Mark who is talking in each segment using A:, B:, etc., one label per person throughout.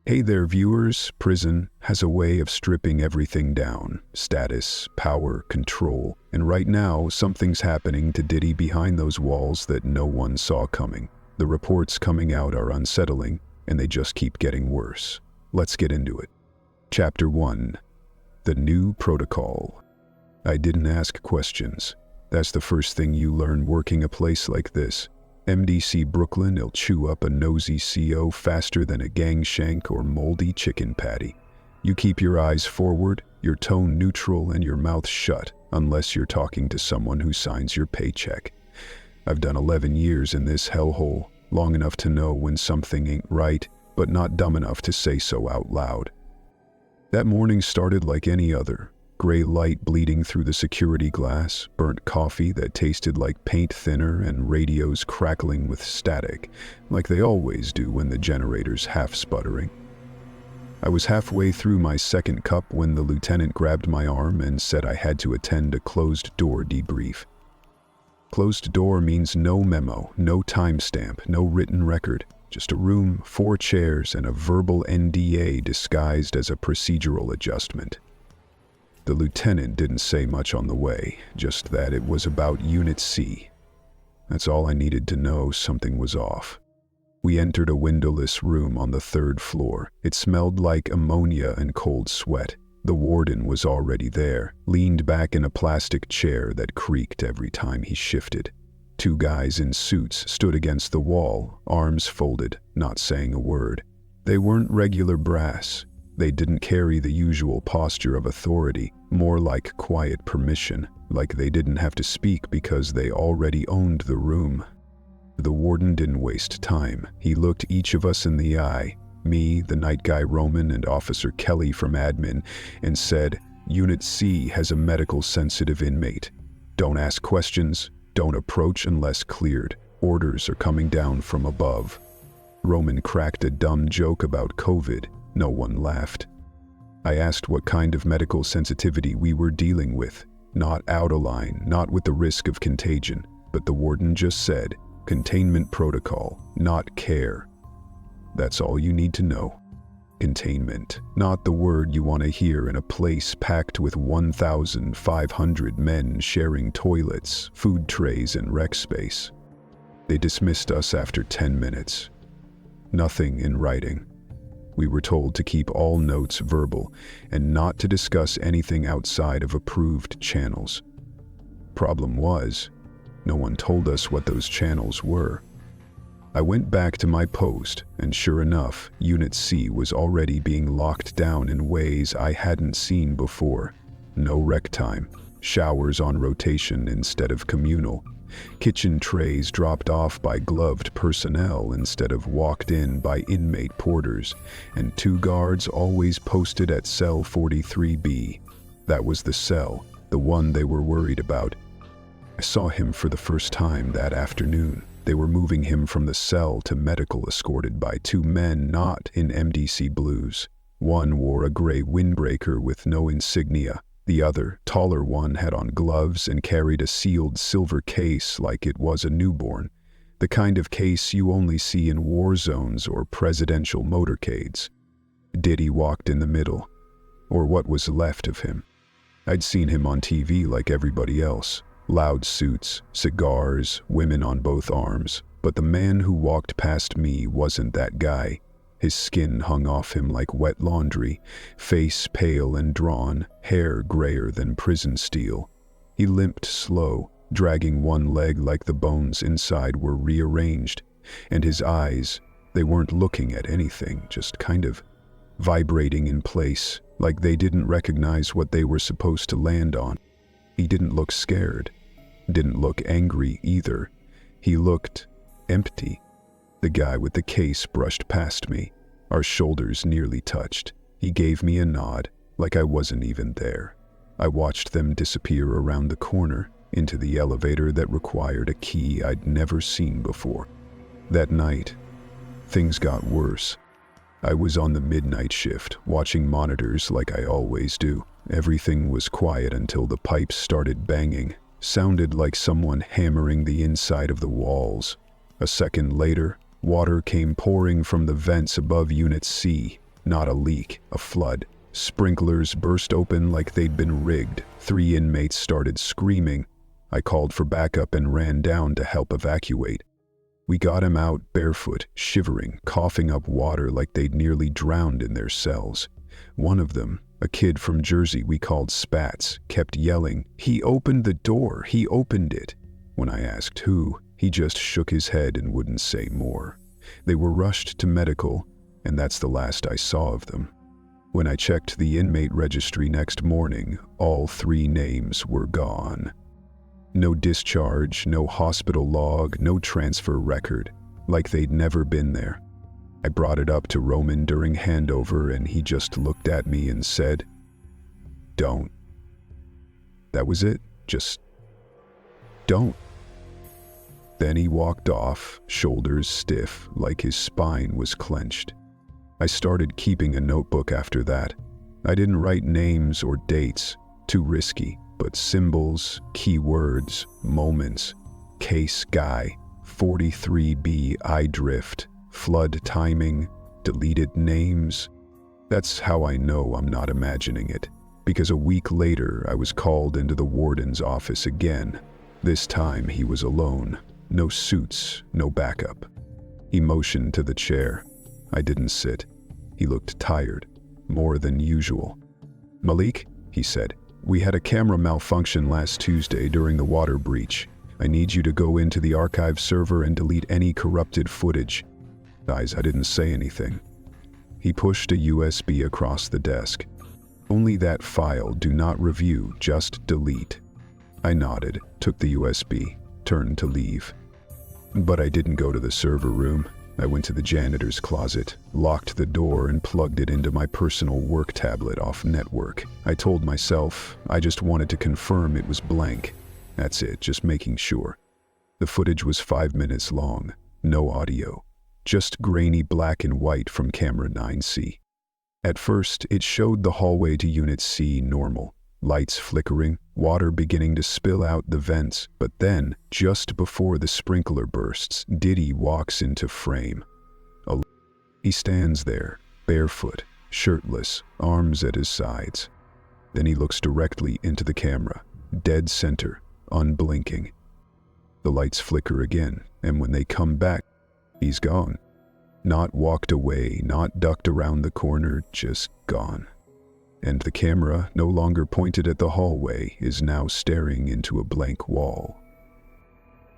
A: Hey there, viewers. Prison has a way of stripping everything down. Status, power, control. And right now, something's happening to Diddy behind those walls that no one saw coming. The reports coming out are unsettling, and they just keep getting worse. Let's get into it. Chapter 1. The New Protocol. I didn't ask questions. That's the first thing you learn working a place like this. MDC Brooklyn will chew up a nosy CO faster than a gang shank or moldy chicken patty. You keep your eyes forward, your tone neutral, and your mouth shut, unless you're talking to someone who signs your paycheck. I've done 11 years in this hellhole, long enough to know when something ain't right, but not dumb enough to say so out loud. That morning started like any other. Gray light bleeding through the security glass, burnt coffee that tasted like paint thinner, and radios crackling with static, like they always do when the generator's half sputtering. I was halfway through my second cup when the lieutenant grabbed my arm and said I had to attend a closed-door debrief. Closed door means no memo, no timestamp, no written record, just a room, 4 chairs, and a verbal NDA disguised as a procedural adjustment. The lieutenant didn't say much on the way, just that it was about Unit C. That's all I needed to know. Something was off. We entered a windowless room on the 3rd floor. It smelled like ammonia and cold sweat. The warden was already there, leaned back in a plastic chair that creaked every time he shifted. 2 guys in suits stood against the wall, arms folded, not saying a word. They weren't regular brass. They didn't carry the usual posture of authority, more like quiet permission, like they didn't have to speak because they already owned the room. The warden didn't waste time. He looked each of us in the eye, me, the night guy Roman, and Officer Kelly from admin, and said, "Unit C has a medical sensitive inmate. Don't ask questions, don't approach unless cleared. Orders are coming down from above." Roman cracked a dumb joke about COVID. No one laughed. I asked what kind of medical sensitivity we were dealing with. Not out of line, not with the risk of contagion, but the warden just said, containment protocol, not care. That's all you need to know. Containment, not the word you want to hear in a place packed with 1,500 men sharing toilets, food trays, and rec space. They dismissed us after 10 minutes. Nothing in writing. We were told to keep all notes verbal and not to discuss anything outside of approved channels. Problem was, no one told us what those channels were. I went back to my post, and sure enough, Unit C was already being locked down in ways I hadn't seen before. No rec time, showers on rotation instead of communal, kitchen trays dropped off by gloved personnel instead of walked in by inmate porters, and 2 guards always posted at cell 43B. That was the cell, the one they were worried about. I saw him for the first time that afternoon. They were moving him from the cell to medical escorted by 2 men not in MDC blues. One wore a gray windbreaker with no insignia. The other, taller one, had on gloves and carried a sealed silver case like it was a newborn, the kind of case you only see in war zones or presidential motorcades. Diddy walked in the middle, or what was left of him. I'd seen him on TV like everybody else. Loud suits, cigars, women on both arms, but the man who walked past me wasn't that guy. His skin hung off him like wet laundry, face pale and drawn, hair grayer than prison steel. He limped slow, dragging one leg like the bones inside were rearranged, and his eyes, they weren't looking at anything, just kind of vibrating in place, like they didn't recognize what they were supposed to land on. He didn't look scared, didn't look angry either. He looked empty. The guy with the case brushed past me. Our shoulders nearly touched. He gave me a nod, like I wasn't even there. I watched them disappear around the corner, into the elevator that required a key I'd never seen before. That night, things got worse. I was on the midnight shift, watching monitors like I always do. Everything was quiet until the pipes started banging. Sounded like someone hammering the inside of the walls. A second later, water came pouring from the vents above Unit C. Not a leak, a flood. Sprinklers burst open like they'd been rigged. 3 inmates started screaming. I called for backup and ran down to help evacuate. We got him out barefoot, shivering, coughing up water like they'd nearly drowned in their cells. One of them, a kid from Jersey we called Spats, kept yelling, "He opened the door, he opened it." When I asked who, he just shook his head and wouldn't say more. They were rushed to medical, and that's the last I saw of them. When I checked the inmate registry next morning, all 3 names were gone. No discharge, no hospital log, no transfer record, like they'd never been there. I brought it up to Roman during handover and he just looked at me and said, "Don't." That was it, just don't. Then he walked off, shoulders stiff, like his spine was clenched. I started keeping a notebook after that. I didn't write names or dates, too risky, but symbols, keywords, moments, case guy, 43B I drift, flood timing, deleted names. That's how I know I'm not imagining it, because a week later I was called into the warden's office again. This time he was alone. No suits, no backup. He motioned to the chair. I didn't sit. He looked tired, more than usual. "Malik," he said, "we had a camera malfunction last Tuesday during the water breach. I need you to go into the archive server and delete any corrupted footage." I didn't say anything. He pushed a USB across the desk. "Only that file, do not review, just delete." I nodded, took the USB, turned to leave. But I didn't go to the server room. I went to the janitor's closet, locked the door and plugged it into my personal work tablet off network. I told myself I just wanted to confirm it was blank. That's it, just making sure. The footage was 5 minutes long, no audio, just grainy black and white from camera 9C. At first, it showed the hallway to Unit C normal. Lights flickering, water beginning to spill out the vents, but then, just before the sprinkler bursts, Diddy walks into frame. He stands there, barefoot, shirtless, arms at his sides. Then he looks directly into the camera, dead center, unblinking. The lights flicker again, and when they come back, he's gone. Not walked away, not ducked around the corner, just gone. And the camera, no longer pointed at the hallway, is now staring into a blank wall.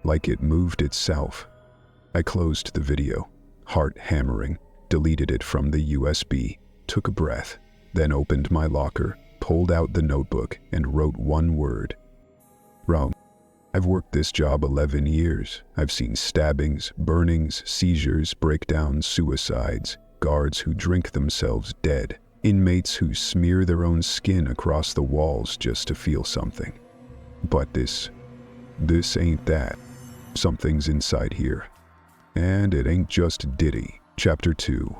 A: Like it moved itself. I closed the video, heart hammering, deleted it from the USB, took a breath, then opened my locker, pulled out the notebook, and wrote one word. Wrong. I've worked this job 11 years. I've seen stabbings, burnings, seizures, breakdowns, suicides, guards who drink themselves dead. Inmates who smear their own skin across the walls just to feel something. But this ain't that. Something's inside here. And it ain't just Diddy. Chapter 2.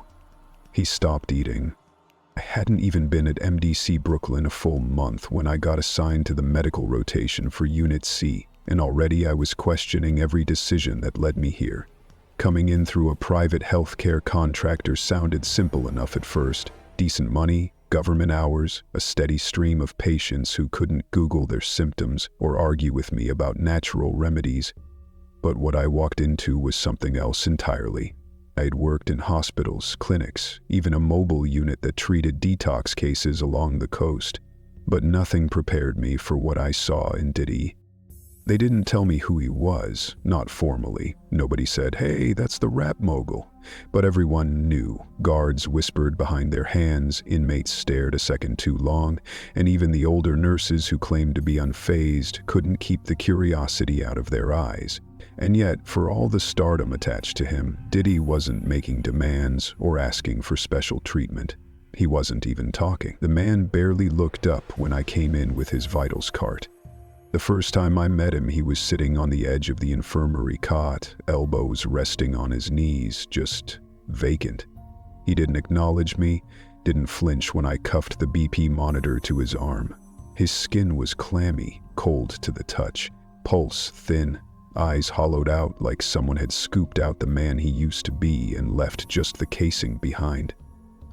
A: He stopped eating. I hadn't even been at MDC Brooklyn a full month when I got assigned to the medical rotation for Unit C, and already I was questioning every decision that led me here. Coming in through a private healthcare contractor sounded simple enough at first. Decent money, government hours, a steady stream of patients who couldn't Google their symptoms or argue with me about natural remedies. But what I walked into was something else entirely. I had worked in hospitals, clinics, even a mobile unit that treated detox cases along the coast. But nothing prepared me for what I saw in Diddy. They didn't tell me who he was, not formally. Nobody said, "Hey, that's the rap mogul." But everyone knew. Guards whispered behind their hands, inmates stared a second too long, and even the older nurses who claimed to be unfazed couldn't keep the curiosity out of their eyes. And yet, for all the stardom attached to him, Diddy wasn't making demands or asking for special treatment. He wasn't even talking. The man barely looked up when I came in with his vitals cart. The first time I met him, he was sitting on the edge of the infirmary cot, elbows resting on his knees, just vacant. He didn't acknowledge me, didn't flinch when I cuffed the BP monitor to his arm. His skin was clammy, cold to the touch, pulse thin, eyes hollowed out like someone had scooped out the man he used to be and left just the casing behind.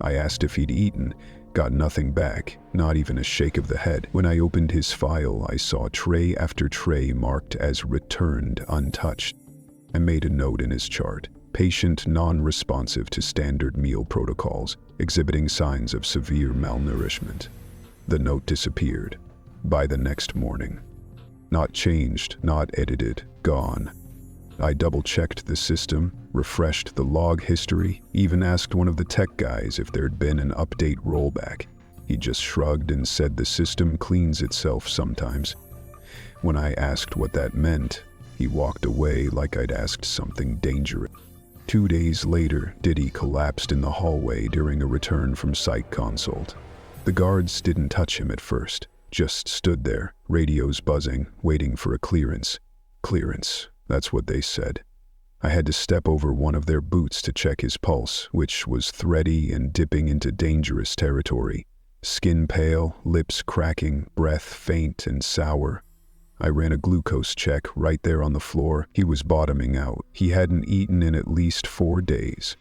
A: I asked if he'd eaten, got nothing back, not even a shake of the head. When I opened his file, I saw tray after tray marked as returned untouched. I made a note in his chart: patient non-responsive to standard meal protocols, exhibiting signs of severe malnourishment. The note disappeared by the next morning. Not changed, not edited, gone. I double-checked the system, refreshed the log history, even asked one of the tech guys if there'd been an update rollback. He just shrugged and said the system cleans itself sometimes. When I asked what that meant, he walked away like I'd asked something dangerous. 2 days later, Diddy collapsed in the hallway during a return from psych consult. The guards didn't touch him at first, just stood there, radios buzzing, waiting for a clearance. Clearance. That's what they said. I had to step over one of their boots to check his pulse, which was thready and dipping into dangerous territory. Skin pale, lips cracking, breath faint and sour. I ran a glucose check right there on the floor. He was bottoming out. He hadn't eaten in at least 4 days.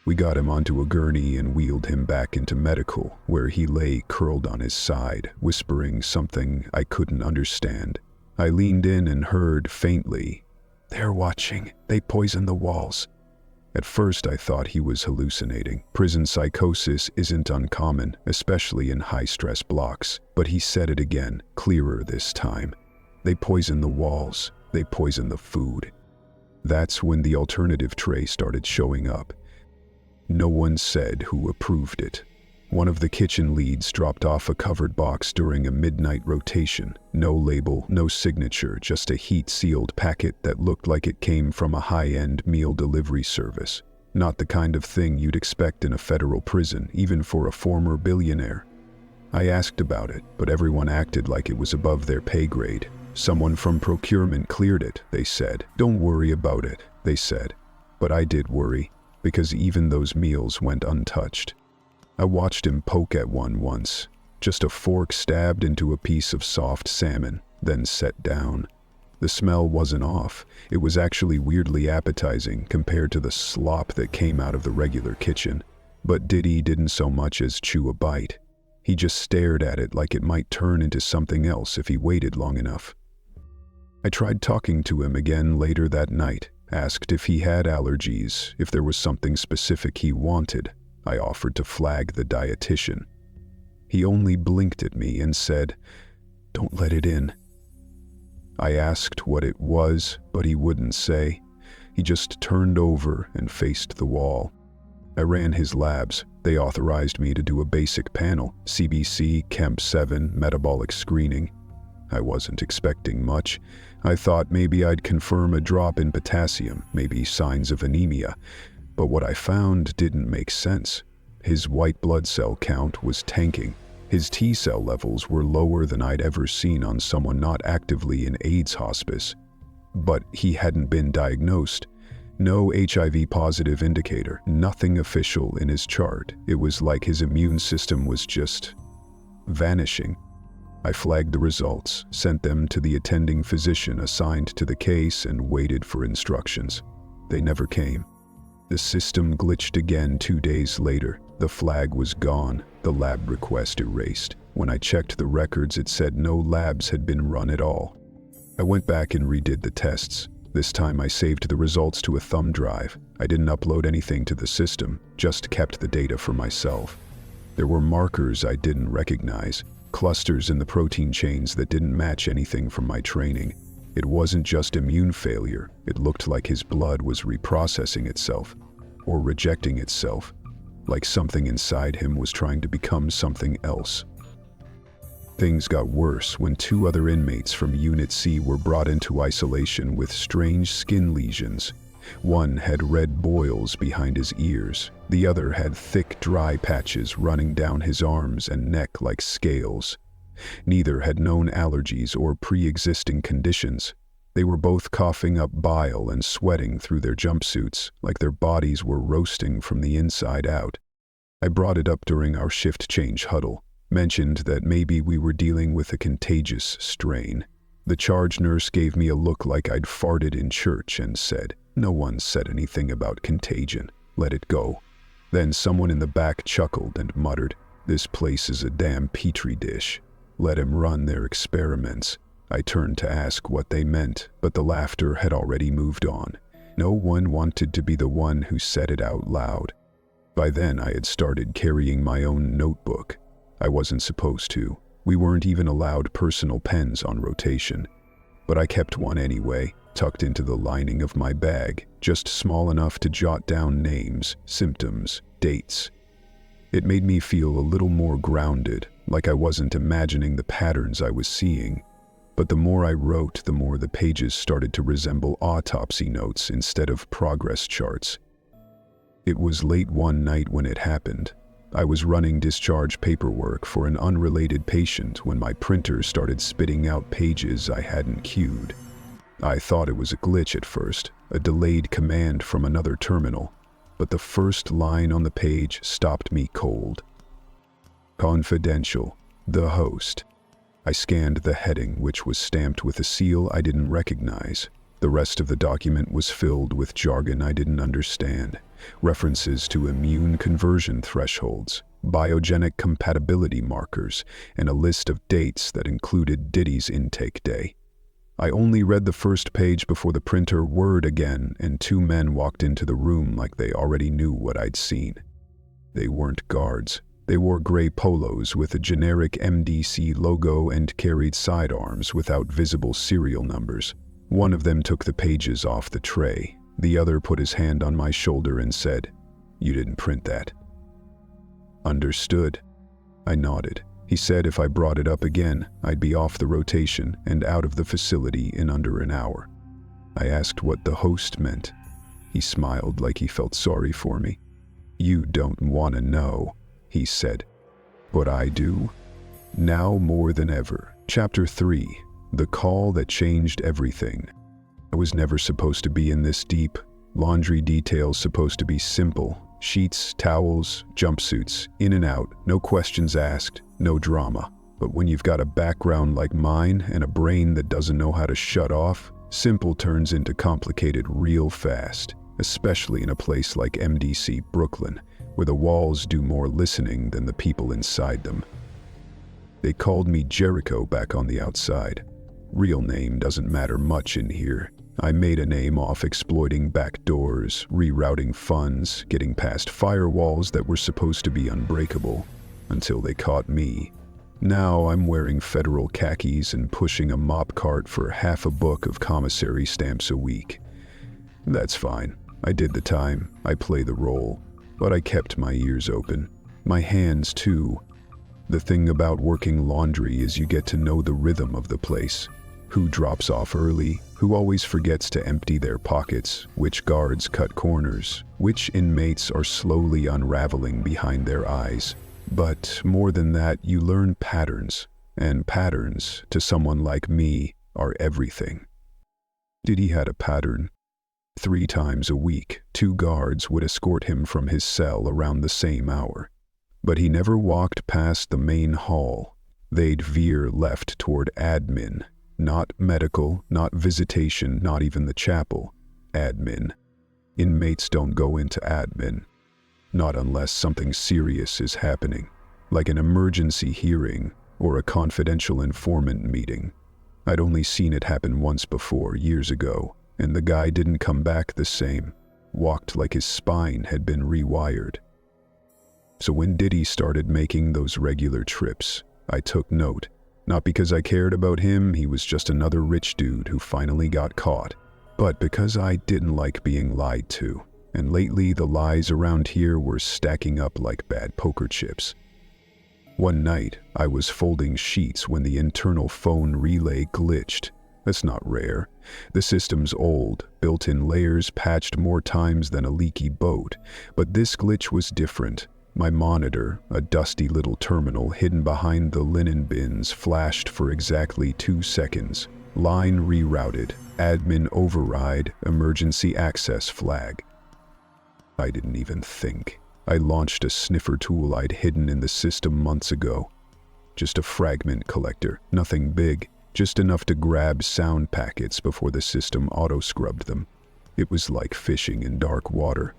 A: We got him onto a gurney and wheeled him back into medical, where he lay curled on his side, whispering something I couldn't understand. I leaned in and heard faintly, "They're watching. They poison the walls." At first I thought he was hallucinating. Prison psychosis isn't uncommon, especially in high-stress blocks. But he said it again, clearer this time. "They poison the walls. They poison the food." That's when the alternative tray started showing up. No one said who approved it. One of the kitchen leads dropped off a covered box during a midnight rotation. No label, no signature, just a heat-sealed packet that looked like it came from a high-end meal delivery service. Not the kind of thing you'd expect in a federal prison, even for a former billionaire. I asked about it, but everyone acted like it was above their pay grade. "Someone from procurement cleared it," they said. "Don't worry about it," they said. But I did worry, because even those meals went untouched. I watched him poke at one once, just a fork stabbed into a piece of soft salmon, then set down. The smell wasn't off. It was actually weirdly appetizing compared to the slop that came out of the regular kitchen. But Diddy didn't so much as chew a bite. He just stared at it like it might turn into something else if he waited long enough. I tried talking to him again later that night, asked if he had allergies, if there was something specific he wanted. I offered to flag the dietitian. He only blinked at me and said, "Don't let it in." I asked what it was, but he wouldn't say. He just turned over and faced the wall. I ran his labs. They authorized me to do a basic panel, CBC, Kemp 7, metabolic screening. I wasn't expecting much. I thought maybe I'd confirm a drop in potassium, maybe signs of anemia. But what I found didn't make sense. His white blood cell count was tanking. His T-cell levels were lower than I'd ever seen on someone not actively in AIDS hospice. But he hadn't been diagnosed. No HIV-positive indicator, nothing official in his chart. It was like his immune system was just vanishing. I flagged the results, sent them to the attending physician assigned to the case, and waited for instructions. They never came. The system glitched again 2 days later. The flag was gone, the lab request erased. When I checked the records, it said no labs had been run at all. I went back and redid the tests. This time I saved the results to a thumb drive. I didn't upload anything to the system, just kept the data for myself. There were markers I didn't recognize, clusters in the protein chains that didn't match anything from my training. It wasn't just immune failure. It looked like his blood was reprocessing itself, or rejecting itself, like something inside him was trying to become something else. Things got worse when 2 other inmates from Unit C were brought into isolation with strange skin lesions. One had red boils behind his ears. The other had thick, dry patches running down his arms and neck like scales. Neither had known allergies or pre-existing conditions. They were both coughing up bile and sweating through their jumpsuits, like their bodies were roasting from the inside out. I brought it up during our shift change huddle, mentioned that maybe we were dealing with a contagious strain. The charge nurse gave me a look like I'd farted in church and said, "No one said anything about contagion. Let it go." Then someone in the back chuckled and muttered, "This place is a damn petri dish. Let him run their experiments." I turned to ask what they meant, but the laughter had already moved on. No one wanted to be the one who said it out loud. By then, I had started carrying my own notebook. I wasn't supposed to. We weren't even allowed personal pens on rotation. But I kept one anyway, tucked into the lining of my bag, just small enough to jot down names, symptoms, dates. It made me feel a little more grounded, like I wasn't imagining the patterns I was seeing. But the more I wrote, the more the pages started to resemble autopsy notes instead of progress charts. It was late one night when it happened. I was running discharge paperwork for an unrelated patient when my printer started spitting out pages I hadn't queued. I thought it was a glitch at first, a delayed command from another terminal, but the first line on the page stopped me cold. Confidential, the host. I scanned the heading, which was stamped with a seal I didn't recognize. The rest of the document was filled with jargon I didn't understand, references to immune conversion thresholds, biogenic compatibility markers, and a list of dates that included Diddy's intake day. I only read the first page before the printer whirred again and two men walked into the room like they already knew what I'd seen. They weren't guards. They wore gray polos with a generic MDC logo and carried sidearms without visible serial numbers. One of them took the pages off the tray. The other put his hand on my shoulder and said, "You didn't print that." "Understood." I nodded. He said if I brought it up again, I'd be off the rotation and out of the facility in under an hour. I asked what the host meant. He smiled like he felt sorry for me. "You don't want to know," he said. "But I do. Now more than ever." Chapter 3. The Call That Changed Everything. I was never supposed to be in this deep. Laundry details supposed to be simple. Sheets, towels, jumpsuits, in and out, no questions asked, no drama. But when you've got a background like mine and a brain that doesn't know how to shut off, simple turns into complicated real fast, especially in a place like MDC Brooklyn, where the walls do more listening than the people inside them. They called me Jericho back on the outside. Real name doesn't matter much in here. I made a name off exploiting back doors, rerouting funds, getting past firewalls that were supposed to be unbreakable, until they caught me. Now I'm wearing federal khakis and pushing a mop cart for half a book of commissary stamps a week. That's fine. I did the time. I play the role. But I kept my ears open. My hands, too. The thing about working laundry is you get to know the rhythm of the place. Who drops off early, who always forgets to empty their pockets, which guards cut corners, which inmates are slowly unraveling behind their eyes. But more than that, you learn patterns, and patterns, to someone like me, are everything. Diddy had a pattern. 3 times a week, 2 guards would escort him from his cell around the same hour. But he never walked past the main hall. They'd veer left toward admin. Not medical, not visitation, not even the chapel. Admin. Inmates don't go into admin. Not unless something serious is happening, like an emergency hearing or a confidential informant meeting. I'd only seen it happen once before, years ago, and the guy didn't come back the same. Walked like his spine had been rewired. So when Diddy started making those regular trips, I took note. Not because I cared about him, he was just another rich dude who finally got caught, but because I didn't like being lied to, and lately the lies around here were stacking up like bad poker chips. One night, I was folding sheets when the internal phone relay glitched. That's not rare. The system's old, built-in layers patched more times than a leaky boat, but this glitch was different. My monitor, a dusty little terminal hidden behind the linen bins, flashed for exactly 2 seconds. Line rerouted, admin override, emergency access flag. I didn't even think. I launched a sniffer tool I'd hidden in the system months ago. Just a fragment collector, nothing big, just enough to grab sound packets before the system auto-scrubbed them. It was like fishing in dark water.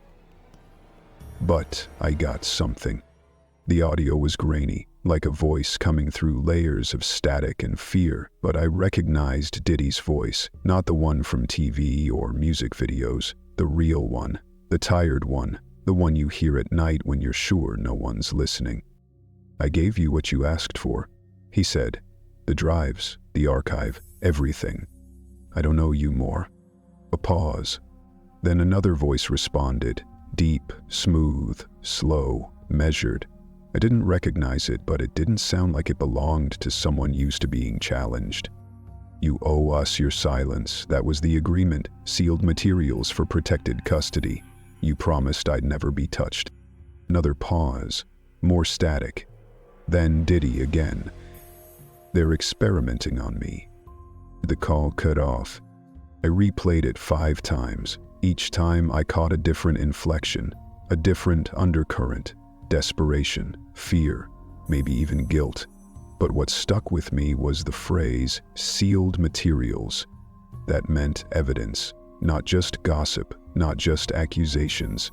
A: But I got something. The audio was grainy, like a voice coming through layers of static and fear, but I recognized Diddy's voice, not the one from TV or music videos, the real one, the tired one, the one you hear at night when you're sure no one's listening. "I gave you what you asked for," he said. "The drives, the archive, everything. I don't owe you more." A pause. Then another voice responded, deep, smooth, slow, measured. I didn't recognize it, but it didn't sound like it belonged to someone used to being challenged. "You owe us your silence. That was the agreement. Sealed materials for protected custody. You promised I'd never be touched." Another pause. More static. Then Diddy again. "They're experimenting on me." The call cut off. I replayed it 5 times. Each time I caught a different inflection, a different undercurrent, desperation, fear, maybe even guilt. But what stuck with me was the phrase, sealed materials. That meant evidence, not just gossip, not just accusations.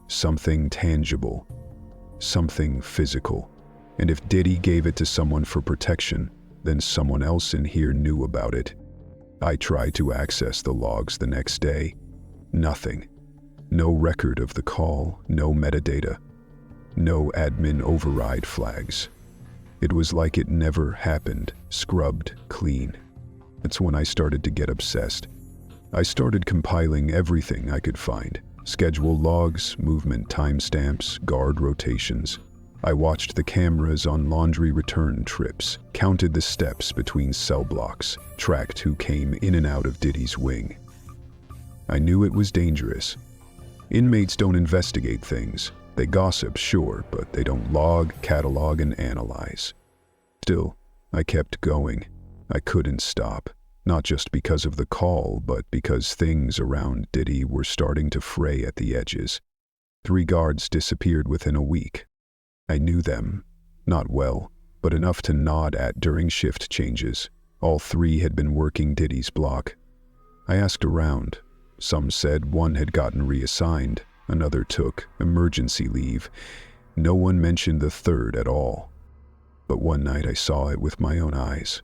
A: Something tangible, something physical. And if Diddy gave it to someone for protection, then someone else in here knew about it. I tried to access the logs the next day. Nothing. No record of the call, no metadata, no admin override flags. It was like it never happened, scrubbed clean. That's when I started to get obsessed. I started compiling everything I could find. Schedule logs, movement timestamps, guard rotations. I watched the cameras on laundry return trips, counted the steps between cell blocks, tracked who came in and out of Diddy's wing. I knew it was dangerous. Inmates don't investigate things. They gossip, sure, but they don't log, catalog, and analyze. Still, I kept going. I couldn't stop. Not just because of the call, but because things around Diddy were starting to fray at the edges. 3 guards disappeared within a week. I knew them. Not well, but enough to nod at during shift changes. All 3 had been working Diddy's block. I asked around. Some said one had gotten reassigned. Another took emergency leave. No one mentioned the 3rd at all. But one night I saw it with my own eyes.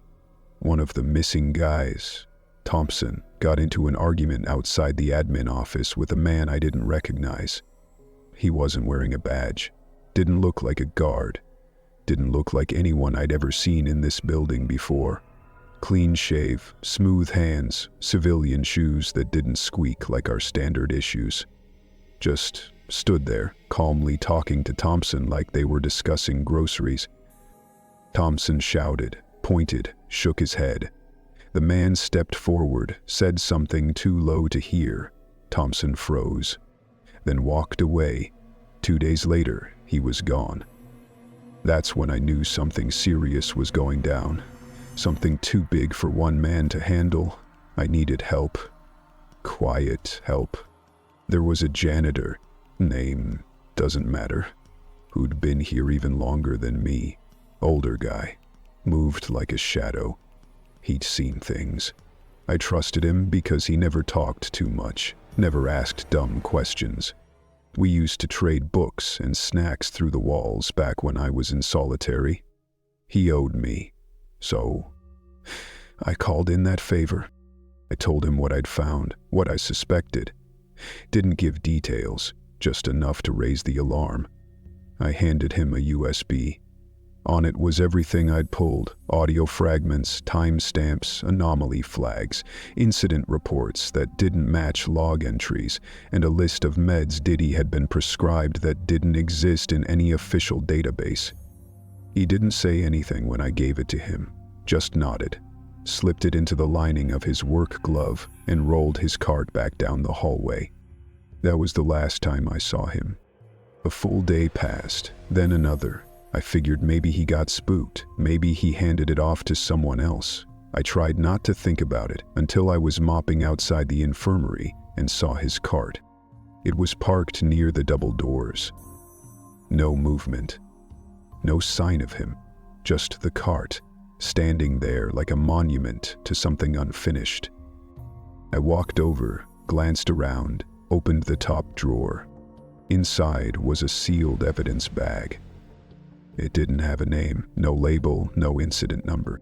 A: One of the missing guys, Thompson, got into an argument outside the admin office with a man I didn't recognize. He wasn't wearing a badge. Didn't look like a guard. Didn't look like anyone I'd ever seen in this building before. Clean shave, smooth hands, civilian shoes that didn't squeak like our standard issues. Just stood there, calmly talking to Thompson like they were discussing groceries. Thompson shouted, pointed, shook his head. The man stepped forward, said something too low to hear. Thompson froze, then walked away. 2 days later, he was gone. That's when I knew something serious was going down. Something too big for one man to handle. I needed help. Quiet help. There was a janitor, name doesn't matter, who'd been here even longer than me. Older guy, moved like a shadow. He'd seen things. I trusted him because he never talked too much, never asked dumb questions. We used to trade books and snacks through the walls back when I was in solitary. He owed me, so I called in that favor. I told him what I'd found, what I suspected. Didn't give details, just enough to raise the alarm. I handed him a USB. On it was everything I'd pulled: audio fragments, timestamps, anomaly flags, incident reports that didn't match log entries, and a list of meds Diddy had been prescribed that didn't exist in any official database. He didn't say anything when I gave it to him, just nodded, slipped it into the lining of his work glove, and rolled his cart back down the hallway. That was the last time I saw him. A full day passed, then another. I figured maybe he got spooked, maybe he handed it off to someone else. I tried not to think about it until I was mopping outside the infirmary and saw his cart. It was parked near the double doors. No movement. No sign of him, just the cart, standing there like a monument to something unfinished. I walked over, glanced around, opened the top drawer. Inside was a sealed evidence bag. It didn't have a name, no label, no incident number.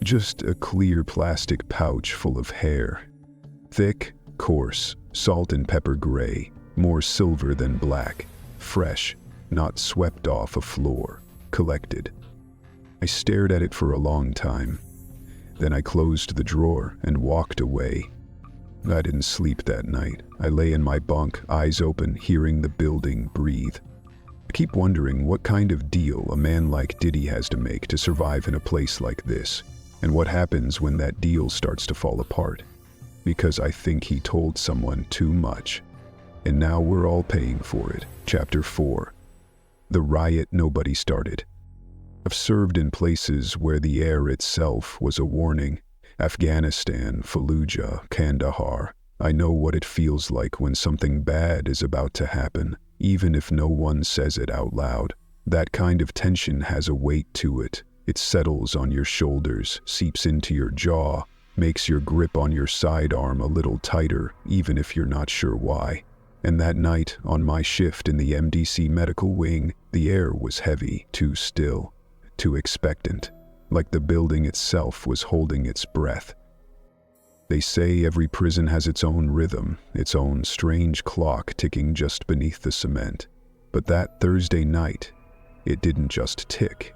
A: Just a clear plastic pouch full of hair. Thick, coarse, salt and pepper gray, more silver than black. Fresh, not swept off a floor. Collected. I stared at it for a long time. Then I closed the drawer and walked away. I didn't sleep that night. I lay in my bunk, eyes open, hearing the building breathe. I keep wondering what kind of deal a man like Diddy has to make to survive in a place like this, and what happens when that deal starts to fall apart. Because I think he told someone too much. And now we're all paying for it. Chapter 4. The riot nobody started. I've served in places where the air itself was a warning. Afghanistan, Fallujah, Kandahar. I know what it feels like when something bad is about to happen, even if no one says it out loud. That kind of tension has a weight to it. It settles on your shoulders, seeps into your jaw, makes your grip on your sidearm a little tighter, even if you're not sure why. And that night, on my shift in the MDC medical wing, the air was heavy, too still, too expectant, like the building itself was holding its breath. They say every prison has its own rhythm, its own strange clock ticking just beneath the cement. But that Thursday night, it didn't just tick.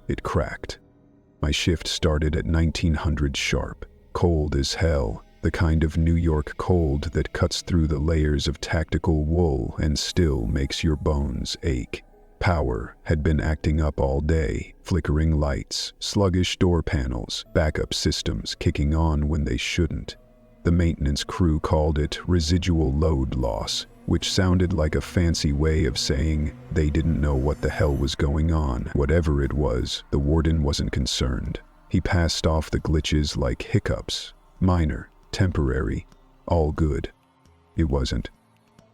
A: It cracked. My shift started at 1900 sharp, cold as hell, the kind of New York cold that cuts through the layers of tactical wool and still makes your bones ache. Power had been acting up all day, flickering lights, sluggish door panels, backup systems kicking on when they shouldn't. The maintenance crew called it residual load loss, which sounded like a fancy way of saying they didn't know what the hell was going on. Whatever it was, the warden wasn't concerned. He passed off the glitches like hiccups, minor, temporary, all good. It wasn't.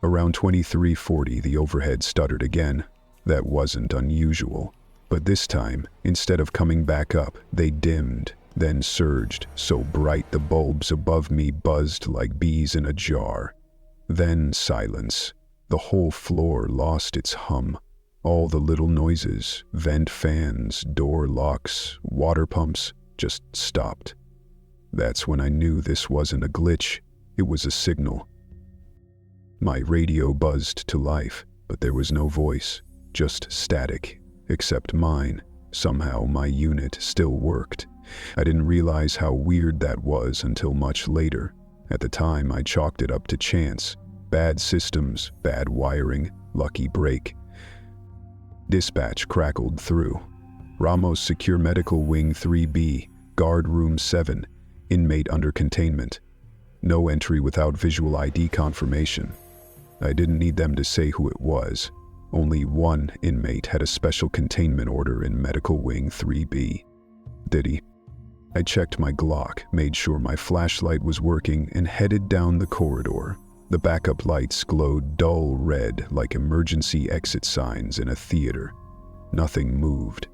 A: Around 23:40, the overhead stuttered again. That wasn't unusual. But this time, instead of coming back up, they dimmed, then surged, so bright the bulbs above me buzzed like bees in a jar. Then silence. The whole floor lost its hum. All the little noises, vent fans, door locks, water pumps, just stopped. That's when I knew this wasn't a glitch, it was a signal. My radio buzzed to life, but there was no voice. Just static, except mine. Somehow my unit still worked. I didn't realize how weird that was until much later. At the time, I chalked it up to chance. Bad systems, bad wiring, lucky break. Dispatch crackled through. Ramos Secure Medical Wing 3B, Guard Room 7, inmate under containment. No entry without visual ID confirmation. I didn't need them to say who it was. Only one inmate had a special containment order in Medical Wing 3B. Diddy. I checked my Glock, made sure my flashlight was working, and headed down the corridor. The backup lights glowed dull red like emergency exit signs in a theater. Nothing moved,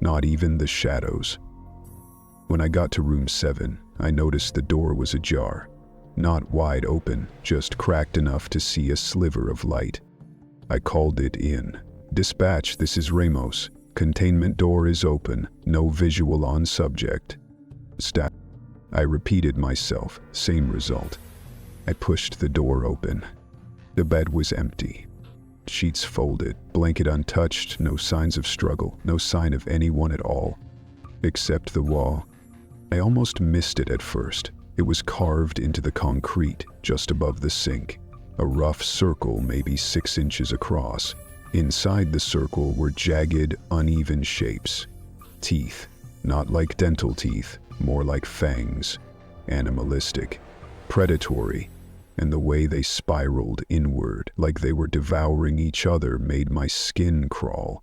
A: not even the shadows. When I got to room 7, I noticed the door was ajar. Not wide open, just cracked enough to see a sliver of light. I called it in. Dispatch, this is Ramos. Containment door is open. No visual on subject. Stat. I repeated myself. Same result. I pushed the door open. The bed was empty. Sheets folded, blanket untouched, no signs of struggle, no sign of anyone at all. Except the wall. I almost missed it at first. It was carved into the concrete, just above the sink. A rough circle maybe 6 inches across. Inside the circle were jagged, uneven shapes. Teeth, not like dental teeth, more like fangs. Animalistic, predatory, and the way they spiraled inward, like they were devouring each other, made my skin crawl.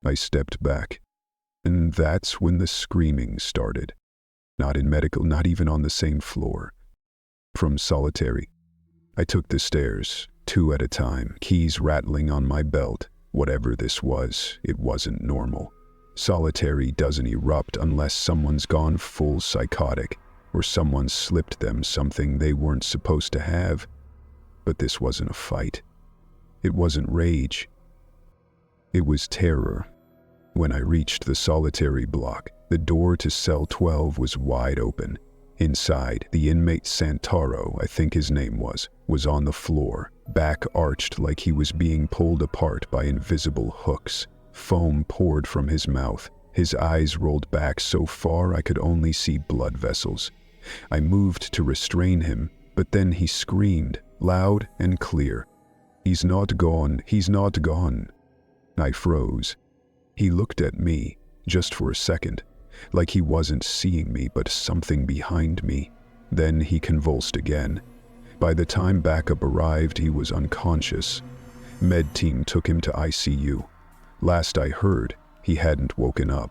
A: I stepped back, and that's when the screaming started. Not in medical, not even on the same floor. From solitary. I took the stairs, 2 at a time, keys rattling on my belt. Whatever this was, it wasn't normal. Solitary doesn't erupt unless someone's gone full psychotic, or someone slipped them something they weren't supposed to have. But this wasn't a fight. It wasn't rage. It was terror. When I reached the solitary block, the door to cell 12 was wide open. Inside, the inmate Santoro, I think his name was on the floor, back arched like he was being pulled apart by invisible hooks. Foam poured from his mouth. His eyes rolled back so far I could only see blood vessels. I moved to restrain him, but then he screamed, loud and clear. "He's not gone, he's not gone." I froze. He looked at me, just for a second, like he wasn't seeing me but something behind me. Then he convulsed again. By the time backup arrived, he was unconscious. Med team took him to ICU. Last I heard, he hadn't woken up.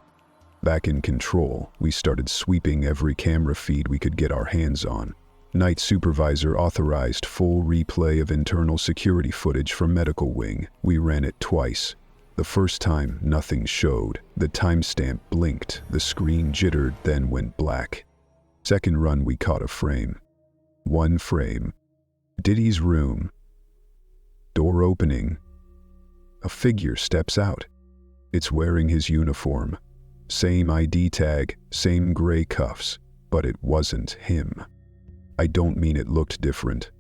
A: Back in control, we started sweeping every camera feed we could get our hands on. Night supervisor authorized full replay of internal security footage from medical wing. We ran it twice. The first time, nothing showed. The timestamp blinked, the screen jittered, then went black. Second run, we caught a frame. One frame. Diddy's room. Door opening. A figure steps out. It's wearing his uniform. Same ID tag, same gray cuffs, but it wasn't him. I don't mean it looked different.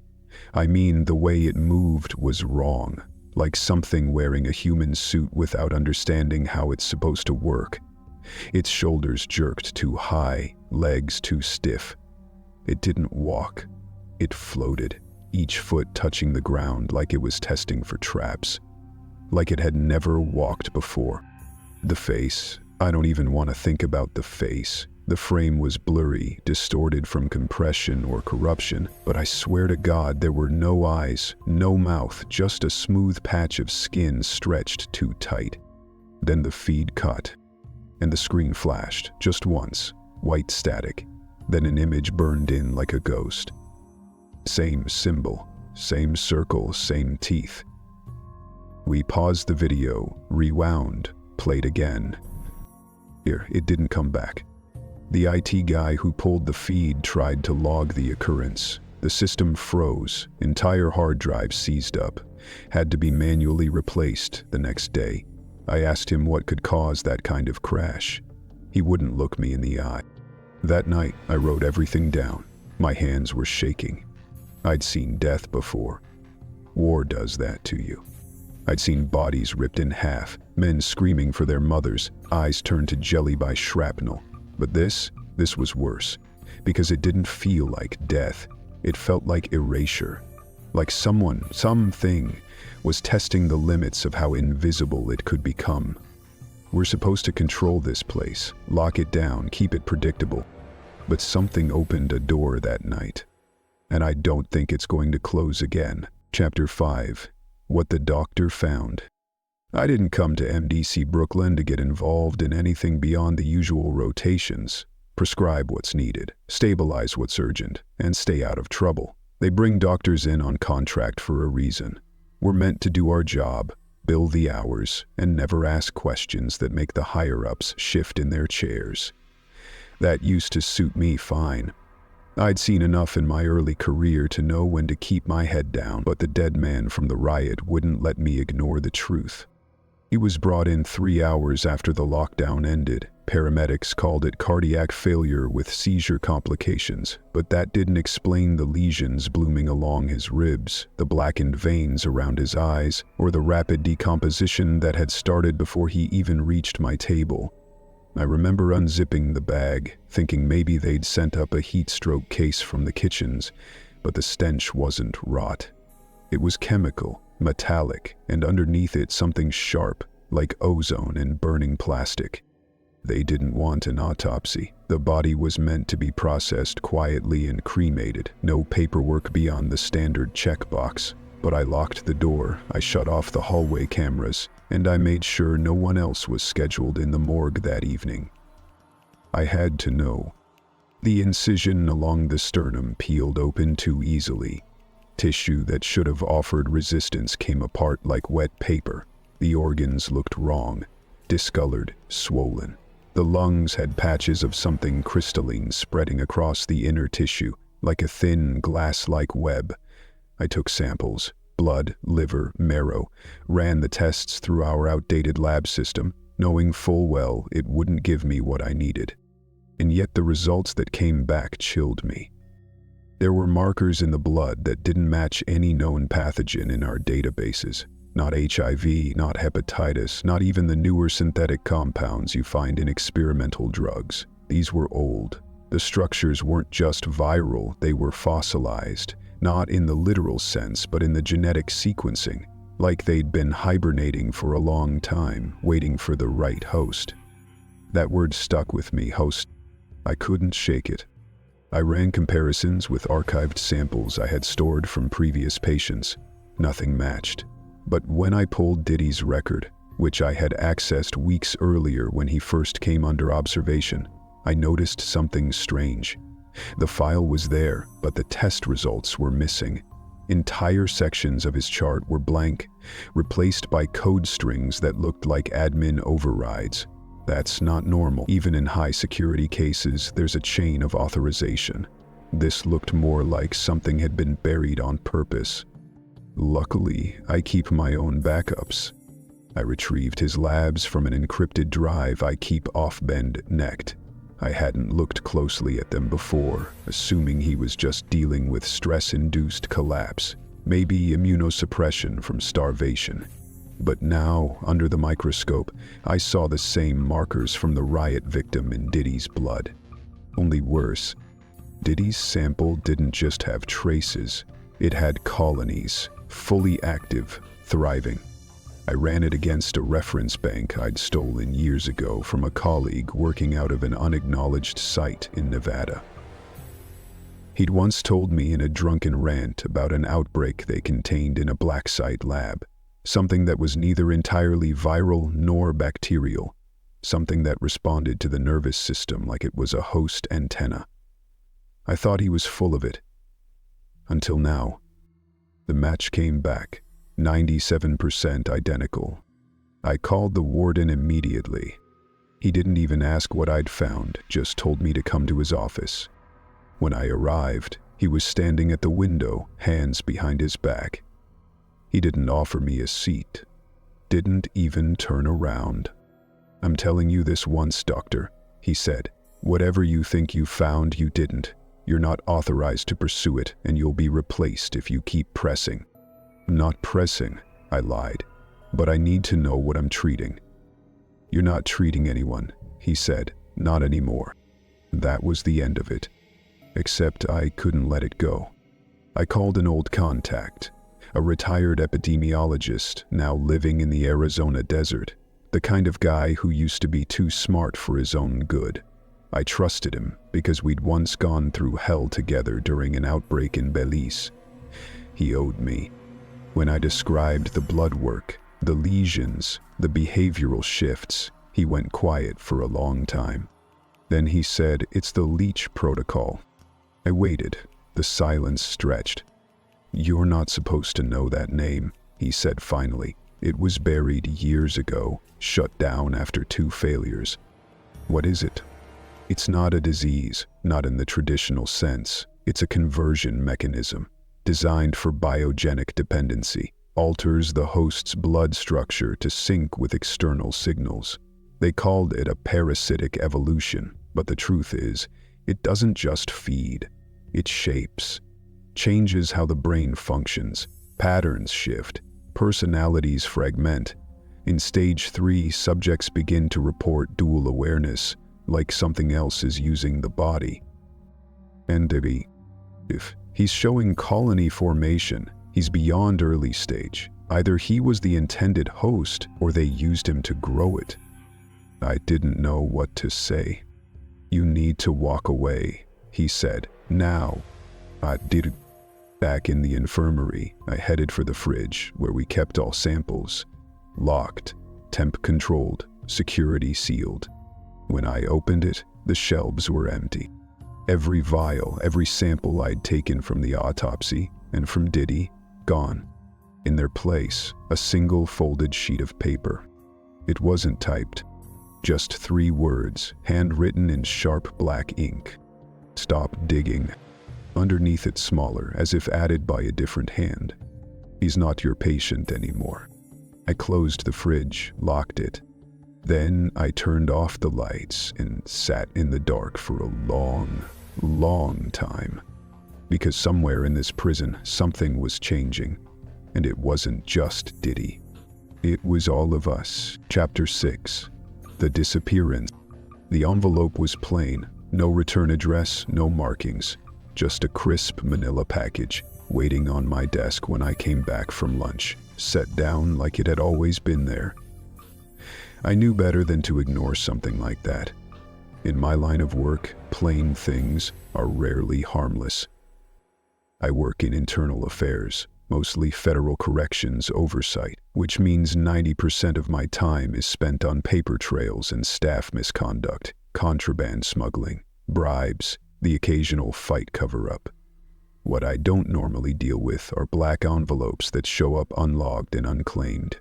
A: I mean the way it moved was wrong. Like something wearing a human suit without understanding how it's supposed to work. Its shoulders jerked too high, legs too stiff. It didn't walk. It floated, each foot touching the ground like it was testing for traps. Like it had never walked before. The face, I don't even want to think about the face. The frame was blurry, distorted from compression or corruption, but I swear to God there were no eyes, no mouth, just a smooth patch of skin stretched too tight. Then the feed cut, and the screen flashed, just once, white static. Then an image burned in like a ghost. Same symbol, same circle, same teeth. We paused the video, rewound, played again. Here, it didn't come back. The IT guy who pulled the feed tried to log the occurrence. The system froze, entire hard drive seized up, had to be manually replaced the next day. I asked him what could cause that kind of crash. He wouldn't look me in the eye. That night, I wrote everything down. My hands were shaking. I'd seen death before. War does that to you. I'd seen bodies ripped in half, men screaming for their mothers, eyes turned to jelly by shrapnel. But this was worse, because it didn't feel like death. It felt like erasure. Like something, was testing the limits of how invisible it could become. We're supposed to control this place, lock it down, keep it predictable. But something opened a door that night. And I don't think it's going to close again. Chapter 5. What the Doctor Found. I didn't come to MDC Brooklyn to get involved in anything beyond the usual rotations. Prescribe what's needed, stabilize what's urgent, and stay out of trouble. They bring doctors in on contract for a reason. We're meant to do our job, bill the hours, and never ask questions that make the higher-ups shift in their chairs. That used to suit me fine. I'd seen enough in my early career to know when to keep my head down, but the dead man from the riot wouldn't let me ignore the truth. He was brought in 3 hours after the lockdown ended. Paramedics called it cardiac failure with seizure complications, but that didn't explain the lesions blooming along his ribs, the blackened veins around his eyes, or the rapid decomposition that had started before he even reached my table. I remember unzipping the bag, thinking maybe they'd sent up a heat stroke case from the kitchens, but the stench wasn't rot. It was chemical, metallic, and underneath it something sharp, like ozone and burning plastic. They didn't want an autopsy. The body was meant to be processed quietly and cremated, no paperwork beyond the standard checkbox. But I locked the door, I shut off the hallway cameras, and I made sure no one else was scheduled in the morgue that evening. I had to know. The incision along the sternum peeled open too easily. Tissue that should have offered resistance came apart like wet paper. The organs looked wrong, discolored, swollen. The lungs had patches of something crystalline spreading across the inner tissue, like a thin, glass-like web. I took samples. blood, liver, marrow, ran the tests through our outdated lab system, knowing full well it wouldn't give me what I needed. And yet the results that came back chilled me. There were markers in the blood that didn't match any known pathogen in our databases. Not HIV, not hepatitis, not even the newer synthetic compounds you find in experimental drugs. These were old. The structures weren't just viral, they were fossilized, not in the literal sense, but in the genetic sequencing, like they'd been hibernating for a long time, waiting for the right host. That word stuck with me, host. I couldn't shake it. I ran comparisons with archived samples I had stored from previous patients. Nothing matched. But when I pulled Diddy's record, which I had accessed weeks earlier when he first came under observation, I noticed something strange. The file was there, but the test results were missing. Entire sections of his chart were blank, replaced by code strings that looked like admin overrides. That's not normal. Even in high-security cases, there's a chain of authorization. This looked more like something had been buried on purpose. Luckily, I keep my own backups. I retrieved his labs from an encrypted drive I keep off-bend-necked. I hadn't looked closely at them before, assuming he was just dealing with stress-induced collapse, maybe immunosuppression from starvation. But now, under the microscope, I saw the same markers from the riot victim in Diddy's blood. Only worse, Diddy's sample didn't just have traces, it had colonies, fully active, thriving. I ran it against a reference bank I'd stolen years ago from a colleague working out of an unacknowledged site in Nevada. He'd once told me in a drunken rant about an outbreak they contained in a black site lab, something that was neither entirely viral nor bacterial, something that responded to the nervous system like it was a host antenna. I thought he was full of it. Until now. The match came back, 97% identical. I called the warden immediately. He didn't even ask what I'd found, just told me to come to his office. When I arrived, he was standing at the window, hands behind his back. He didn't offer me a seat, didn't even turn around. "I'm telling you this once, doctor," he said. "Whatever you think you found, you didn't. You're not authorized to pursue it, and you'll be replaced if you keep pressing." "Not pressing," I lied, "but I need to know what I'm treating." "You're not treating anyone," he said. "Not anymore." That was the end of it. Except I couldn't let it go. I called an old contact, a retired epidemiologist now living in the Arizona desert, the kind of guy who used to be too smart for his own good. I trusted him because we'd once gone through hell together during an outbreak in Belize. He owed me. When I described the blood work, the lesions, the behavioral shifts, he went quiet for a long time. Then he said, "It's the leech protocol." I waited. The silence stretched. "You're not supposed to know that name," he said finally. "It was buried years ago, shut down after 2 failures. "What is it?" "It's not a disease, not in the traditional sense. It's a conversion mechanism, designed for biogenic dependency, alters the host's blood structure to sync with external signals. They called it a parasitic evolution, but the truth is, it doesn't just feed. It shapes, changes how the brain functions, patterns shift, personalities fragment. In stage 3, subjects begin to report dual awareness, like something else is using the body. And if he's showing colony formation, he's beyond early stage. Either he was the intended host or they used him to grow it." I didn't know what to say. "You need to walk away," he said. "Now." I did. Back in the infirmary, I headed for the fridge where we kept all samples. Locked, temp controlled, security sealed. When I opened it, the shelves were empty. Every vial, every sample I'd taken from the autopsy and from Diddy, gone. In their place, a single folded sheet of paper. It wasn't typed, just 3 words, handwritten in sharp black ink. "Stop digging." Underneath it smaller, as if added by a different hand. He's not your patient anymore. I closed the fridge, locked it. Then I turned off the lights and sat in the dark for a long, long time. Because somewhere in this prison, something was changing. And it wasn't just Diddy. It was all of us. Chapter 6. The Disappearance. The envelope was plain. No return address, no markings. Just a crisp manila package waiting on my desk when I came back from lunch, set down like it had always been there. I knew better than to ignore something like that. In my line of work, plain things are rarely harmless. I work in internal affairs, mostly federal corrections oversight, which means 90% of my time is spent on paper trails and staff misconduct, contraband smuggling, bribes, the occasional fight cover-up. What I don't normally deal with are black envelopes that show up unlogged and unclaimed.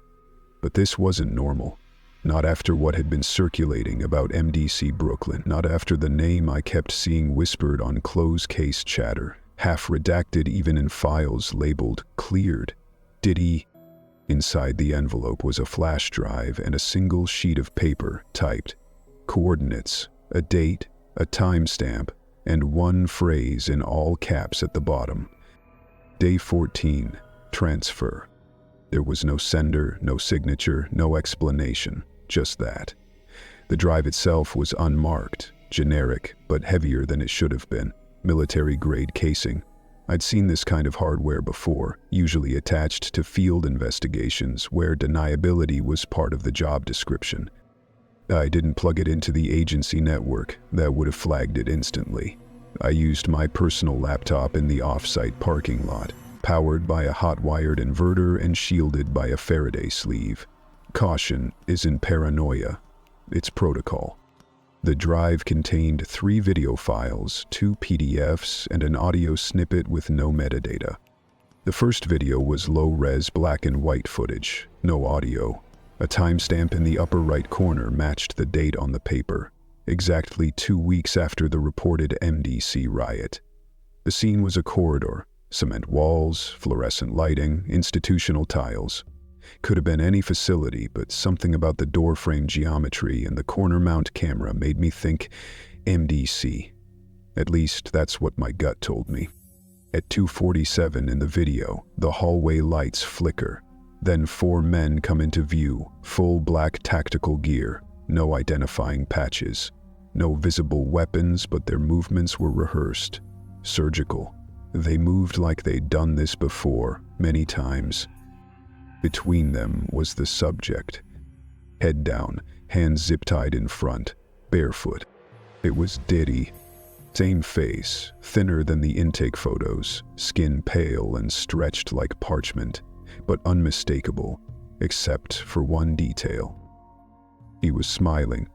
A: But this wasn't normal. Not after what had been circulating about MDC Brooklyn, not after the name I kept seeing whispered on closed case chatter, half redacted even in files labeled cleared. Diddy. Inside the envelope was a flash drive and a single sheet of paper typed. Coordinates, a date, a timestamp, and one phrase in all caps at the bottom. Day 14, transfer. There was no sender, no signature, no explanation, just that. The drive itself was unmarked, generic, but heavier than it should have been, military-grade casing. I'd seen this kind of hardware before, usually attached to field investigations where deniability was part of the job description. I didn't plug it into the agency network. That would have flagged it instantly. I used my personal laptop in the off-site parking lot, powered by a hot-wired inverter and shielded by a Faraday sleeve. Caution isn't paranoia, it's protocol. The drive contained 3 video files, 2 PDFs, and an audio snippet with no metadata. The first video was low-res black and white footage, no audio. A timestamp in the upper right corner matched the date on the paper, exactly 2 weeks after the reported MDC riot. The scene was a corridor, cement walls, fluorescent lighting, institutional tiles. Could have been any facility, but something about the doorframe geometry and the corner mount camera made me think MDC. At least that's what my gut told me. At 2:47 in the video, the hallway lights flicker. Then 4 men come into view, full black tactical gear, no identifying patches. No visible weapons, but their movements were rehearsed. Surgical. They moved like they'd done this before, many times. Between them was the subject. Head down, hands zip-tied in front, barefoot. It was Diddy. Same face, thinner than the intake photos, skin pale and stretched like parchment, but unmistakable, except for one detail. He was smiling.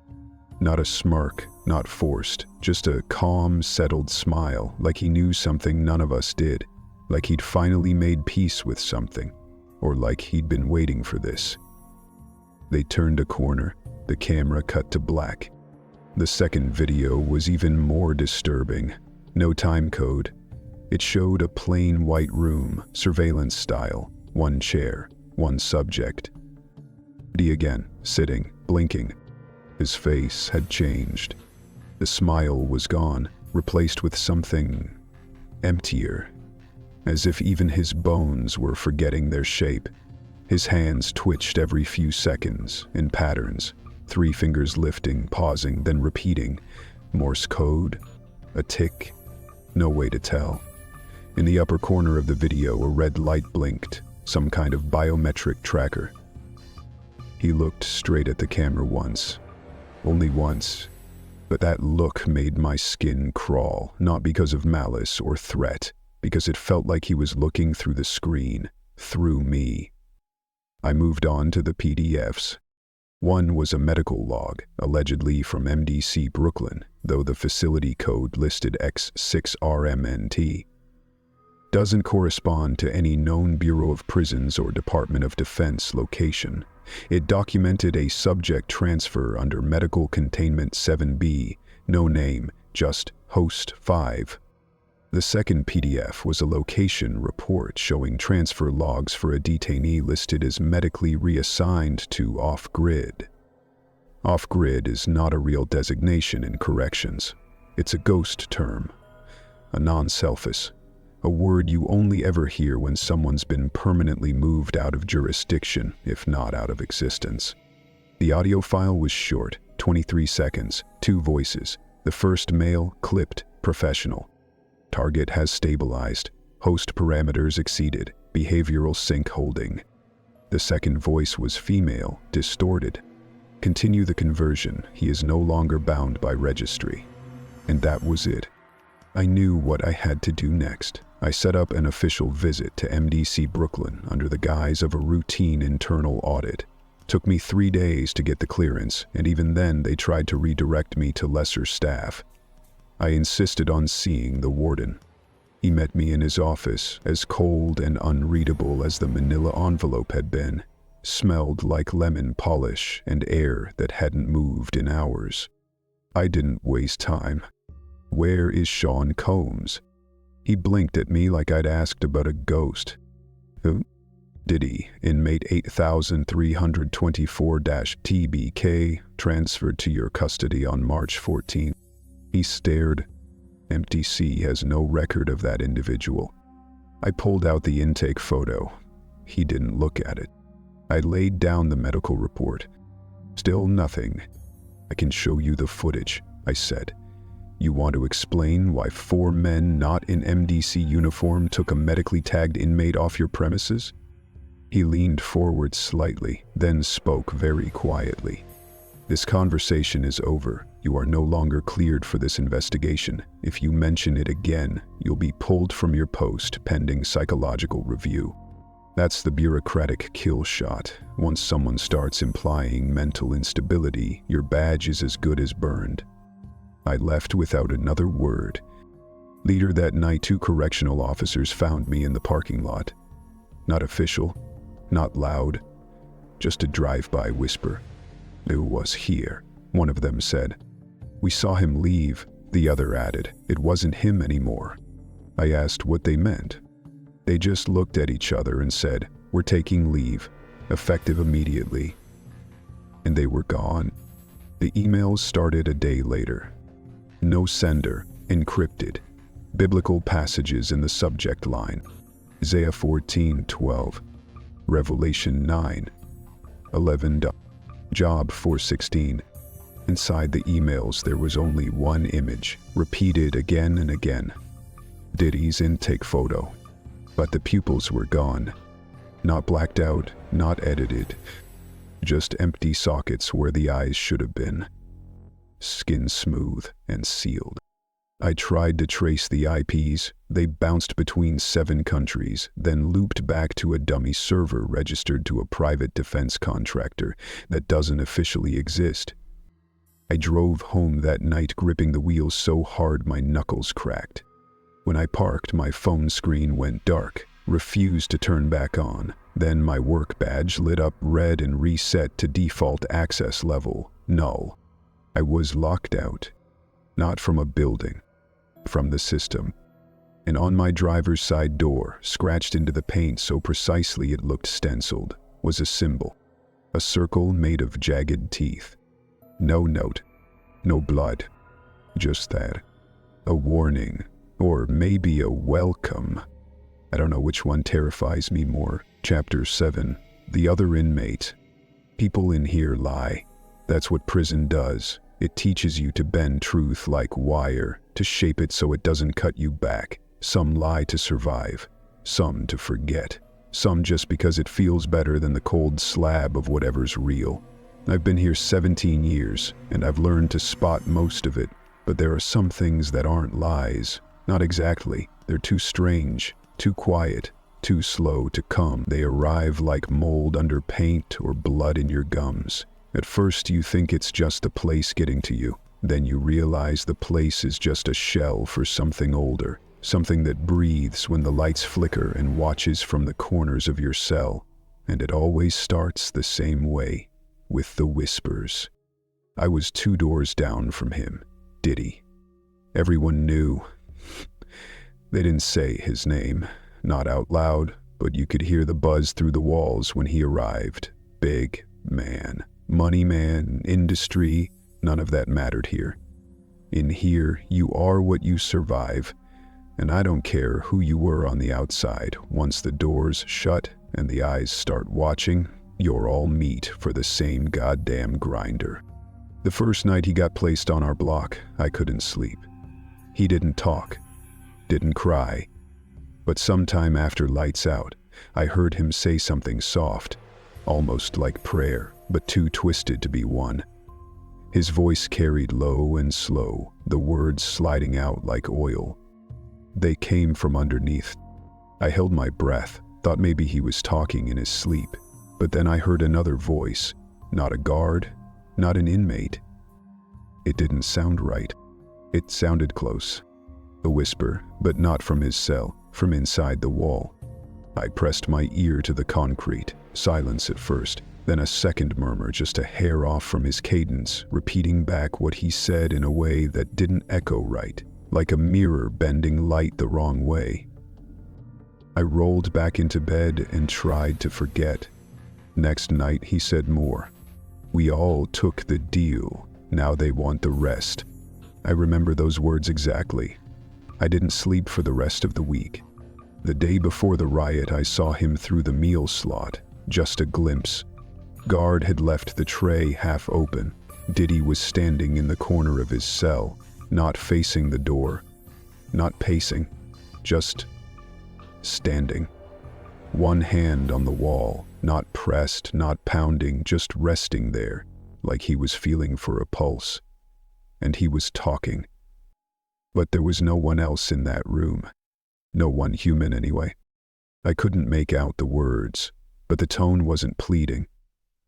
A: Not a smirk, not forced, just a calm, settled smile, like he knew something none of us did, like he'd finally made peace with something, or like he'd been waiting for this. They turned a corner, the camera cut to black. The second video was even more disturbing. No time code. It showed a plain white room, surveillance style, 1 chair, 1 subject. Diddy again, sitting, blinking. His face had changed. The smile was gone, replaced with something emptier, as if even his bones were forgetting their shape. His hands twitched every few seconds, in patterns, 3 fingers lifting, pausing, then repeating. Morse code? A tick? No way to tell. In the upper corner of the video, a red light blinked, some kind of biometric tracker. He looked straight at the camera once. Only once. But that look made my skin crawl, not because of malice or threat, because it felt like he was looking through the screen, through me. I moved on to the PDFs. One was a medical log, allegedly from MDC Brooklyn, though the facility code listed X6RMNT. Doesn't correspond to any known Bureau of Prisons or Department of Defense location. It documented a subject transfer under Medical Containment 7B, no name, just Host 5. The second PDF was a location report showing transfer logs for a detainee listed as medically reassigned to off-grid. Off-grid is not a real designation in corrections. It's a ghost term, a non-selfish, a word you only ever hear when someone's been permanently moved out of jurisdiction, if not out of existence. The audio file was short, 23 seconds, 2 voices. The first male, clipped, professional. Target has stabilized. Host parameters exceeded. Behavioral sync holding. The second voice was female, distorted. Continue the conversion. He is no longer bound by registry. And that was it. I knew what I had to do next. I set up an official visit to MDC Brooklyn under the guise of a routine internal audit. Took me 3 days to get the clearance, and even then they tried to redirect me to lesser staff. I insisted on seeing the warden. He met me in his office, as cold and unreadable as the manila envelope had been. Smelled like lemon polish and air that hadn't moved in hours. I didn't waste time. "Where is Sean Combs?" He blinked at me like I'd asked about a ghost. "Who?" "Diddy, inmate 8324-TBK, transferred to your custody on March 14th. He stared. MTC has no record of that individual. I pulled out the intake photo. He didn't look at it. I laid down the medical report. Still nothing. "I can show you the footage," I said. "You want to explain why 4 men not in MDC uniform took a medically tagged inmate off your premises?" He leaned forward slightly, then spoke very quietly. "This conversation is over. You are no longer cleared for this investigation. If you mention it again, you'll be pulled from your post pending psychological review." That's the bureaucratic kill shot. Once someone starts implying mental instability, your badge is as good as burned. I left without another word. Later that night, 2 correctional officers found me in the parking lot. Not official, not loud, just a drive-by whisper. "Who was here?" one of them said. "We saw him leave," the other added. "It wasn't him anymore." I asked what they meant. They just looked at each other and said, "We're taking leave, effective immediately." And they were gone. The emails started a day later. No sender, encrypted. Biblical passages in the subject line. Isaiah 14:12. Revelation 9:11. Job 416. Inside the emails there was only one image, repeated again and again. Diddy's intake photo. But the pupils were gone. Not blacked out, not edited. Just empty sockets where the eyes should have been. Skin smooth and sealed. I tried to trace the IPs. They bounced between 7 countries, then looped back to a dummy server registered to a private defense contractor that doesn't officially exist. I drove home that night gripping the wheel so hard my knuckles cracked. When I parked, my phone screen went dark, refused to turn back on. Then my work badge lit up red and reset to default access level, null. I was locked out. Not from a building, from the system. And on my driver's side door, scratched into the paint so precisely it looked stenciled, was a symbol. A circle made of jagged teeth. No note. No blood. Just that. A warning. Or maybe a welcome. I don't know which one terrifies me more. Chapter 7. The other inmate. People in here lie. That's what prison does. It teaches you to bend truth like wire, to shape it so it doesn't cut you back. Some lie to survive. Some to forget. Some just because it feels better than the cold slab of whatever's real. I've been here 17 years, and I've learned to spot most of it, but there are some things that aren't lies. Not exactly. They're too strange, too quiet, too slow to come. They arrive like mold under paint or blood in your gums. At first you think it's just the place getting to you. Then you realize the place is just a shell for something older, something that breathes when the lights flicker and watches from the corners of your cell. And it always starts the same way, with the whispers. I was 2 doors down from him, Diddy. Everyone knew. They didn't say his name, not out loud, but you could hear the buzz through the walls when he arrived. Big man, money man, industry, none of that mattered here. In here, you are what you survive, and I don't care who you were on the outside. Once the doors shut and the eyes start watching, you're all meat for the same goddamn grinder. The first night he got placed on our block, I couldn't sleep. He didn't talk, didn't cry, but sometime after lights out, I heard him say something soft, almost like prayer, but too twisted to be one. His voice carried low and slow, the words sliding out like oil. They came from underneath. I held my breath, thought maybe he was talking in his sleep, but then I heard another voice, not a guard, not an inmate. It didn't sound right. It sounded close. A whisper, but not from his cell, from inside the wall. I pressed my ear to the concrete, silence at first, then a second murmur just a hair off from his cadence, repeating back what he said in a way that didn't echo right, like a mirror bending light the wrong way. I rolled back into bed and tried to forget. Next night he said more. We all took the deal, now they want the rest. I remember those words exactly. I didn't sleep for the rest of the week. The day before the riot, I saw him through the meal slot, just a glimpse. Guard had left the tray half open. Diddy was standing in the corner of his cell, not facing the door, not pacing, just standing. One hand on the wall, not pressed, not pounding, just resting there, like he was feeling for a pulse. And he was talking. But there was no one else in that room. No one human anyway. I couldn't make out the words, but the tone wasn't pleading.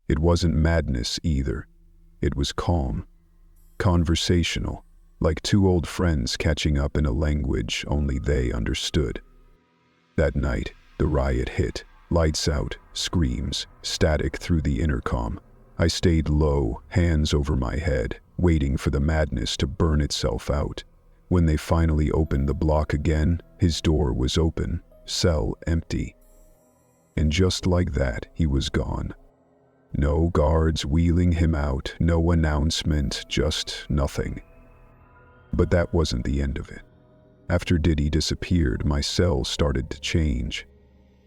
A: It wasn't madness either. It was calm, conversational, like two old friends catching up in a language only they understood. That night, the riot hit, lights out, screams, static through the intercom. I stayed low, hands over my head, waiting for the madness to burn itself out. When they finally opened the block again, his door was open, cell empty. And just like that, he was gone. No guards wheeling him out, no announcement, just nothing. But that wasn't the end of it. After Diddy disappeared, my cell started to change.